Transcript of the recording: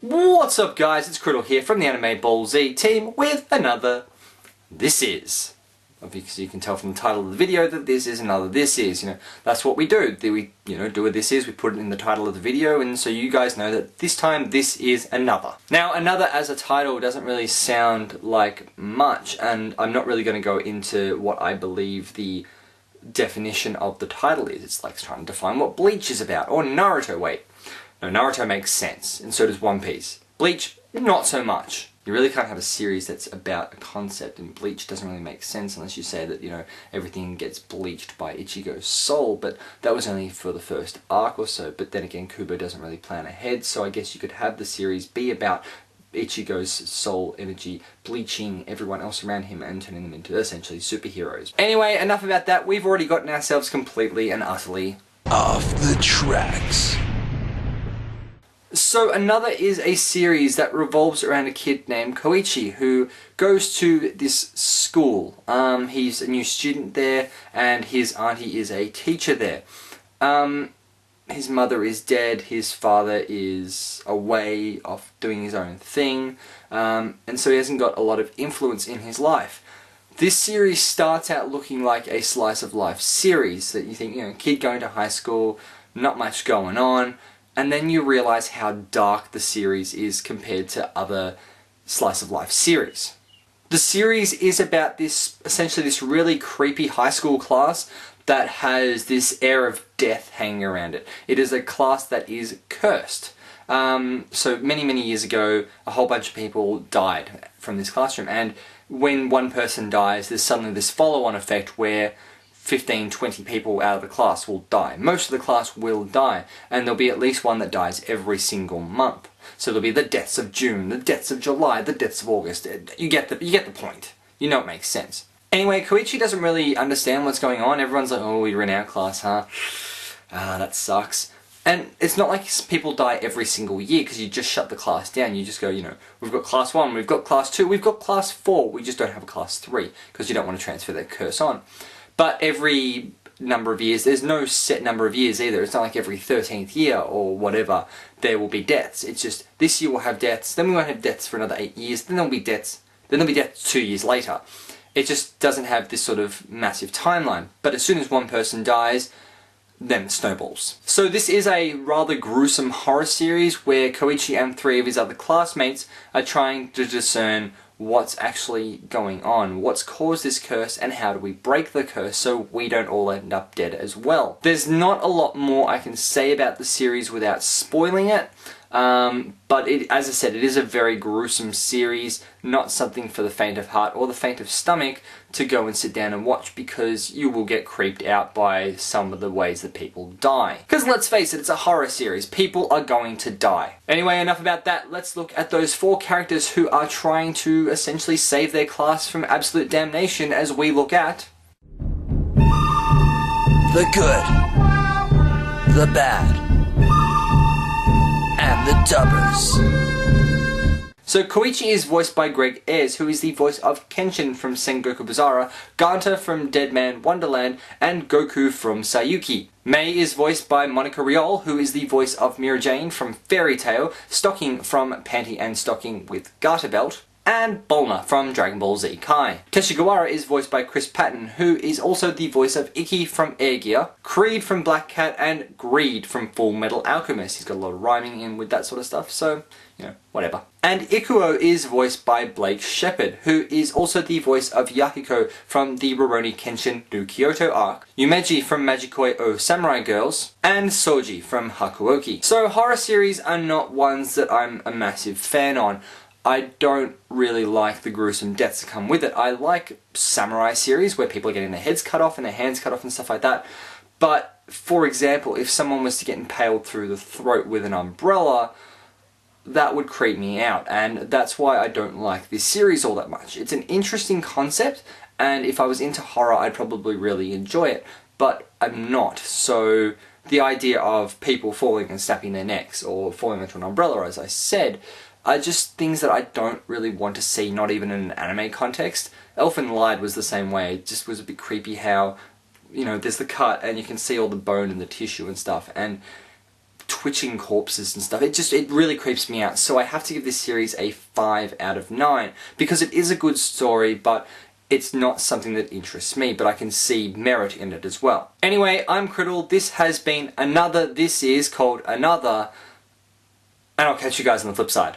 What's up guys, it's Criddle here from the AnimeBallZ team with another This Is. Obviously you can tell from the title of the video that this is another This Is, that's what we do. We, do a This Is, we put it in the title of the video, and so you guys know that this time this is another. Now another as a title doesn't really sound like much, and I'm not really going to go into what I believe the definition of the title is. It's like trying to define what Bleach is about, or Naruto, wait. No, Naruto makes sense, and so does One Piece. Bleach, not so much. You really can't have a series that's about a concept, and Bleach doesn't really make sense unless you say that, everything gets bleached by Ichigo's soul, but that was only for the first arc or so. But then again, Kubo doesn't really plan ahead, so I guess you could have the series be about Ichigo's soul energy bleaching everyone else around him and turning them into essentially superheroes. Anyway, enough about that. We've already gotten ourselves completely and utterly off the tracks. So another is a series that revolves around a kid named Koichi who goes to this school. He's a new student there and his auntie is a teacher there. His mother is dead, his father is away off doing his own thing, and so he hasn't got a lot of influence in his life. This series starts out looking like a slice of life series that you think, kid going to high school, not much going on. And then you realise how dark the series is compared to other slice of life series. The series is about essentially this really creepy high school class that has this air of death hanging around it. It is a class that is cursed. So many years ago, a whole bunch of people died from this classroom, and when one person dies, there's suddenly this follow-on effect where 15-20 people out of the class will die. Most of the class will die, and there'll be at least one that dies every single month. So there'll be the deaths of June, the deaths of July, the deaths of August. You get the point. You know it makes sense. Anyway, Koichi doesn't really understand what's going on. Everyone's like, oh, you're in our class, huh? That sucks. And it's not like people die every single year because you just shut the class down. You just go, we've got class 1, we've got class 2, we've got class 4. We just don't have a class 3 because you don't want to transfer that curse on. But every number of years, there's no set number of years either. It's not like every 13th year or whatever there will be deaths. It's just this year we'll have deaths, then we won't have deaths for another 8 years, then there'll be deaths, 2 years later. It just doesn't have this sort of massive timeline. But as soon as one person dies, then it snowballs. So this is a rather gruesome horror series where Koichi and 3 of his other classmates are trying to discern what's actually going on, what's caused this curse, and how do we break the curse so we don't all end up dead as well. There's not a lot more I can say about the series without spoiling it, but as I said, it is a very gruesome series, not something for the faint of heart or the faint of stomach to go and sit down and watch, because you will get creeped out by some of the ways that people die. Because let's face it, it's a horror series. People are going to die. Anyway, enough about that. Let's look at those 4 characters who are trying to essentially save their class from absolute damnation as we look at the good, the bad, and the dubbers. So Koichi is voiced by Greg Ayres, who is the voice of Kenshin from Sengoku Bizarre, Ganta from Dead Man Wonderland, and Goku from Sayuki. Mei is voiced by Monica Riol, who is the voice of Mira Jane from Fairy Tail, Stocking from Panty and Stocking with Garter Belt, and Bulma from Dragon Ball Z Kai. Keshigawa is voiced by Chris Patton, who is also the voice of Ikki from Air Gear, Creed from Black Cat, and Greed from Full Metal Alchemist. He's got a lot of rhyming in with that sort of stuff, so, whatever. And Ikuo is voiced by Blake Shepard, who is also the voice of Yahiko from the Rurouni Kenshin New Kyoto arc, Yumeji from Magikoi O Samurai Girls, and Soji from Hakuoki. So horror series are not ones that I'm a massive fan on. I don't really like the gruesome deaths that come with it. I like samurai series where people are getting their heads cut off and their hands cut off and stuff like that. But, for example, if someone was to get impaled through the throat with an umbrella, that would creep me out. And that's why I don't like this series all that much. It's an interesting concept, and if I was into horror, I'd probably really enjoy it. But I'm not, so the idea of people falling and snapping their necks or falling into an umbrella, as I said, are just things that I don't really want to see, not even in an anime context. Elfen Lied was the same way. It just was a bit creepy how, there's the cut and you can see all the bone and the tissue and stuff, and twitching corpses and stuff. It really creeps me out. So I have to give this series a 5 out of 9 because it is a good story, but it's not something that interests me, but I can see merit in it as well. Anyway, I'm Criddle. This has been another, this is called Another, and I'll catch you guys on the flip side.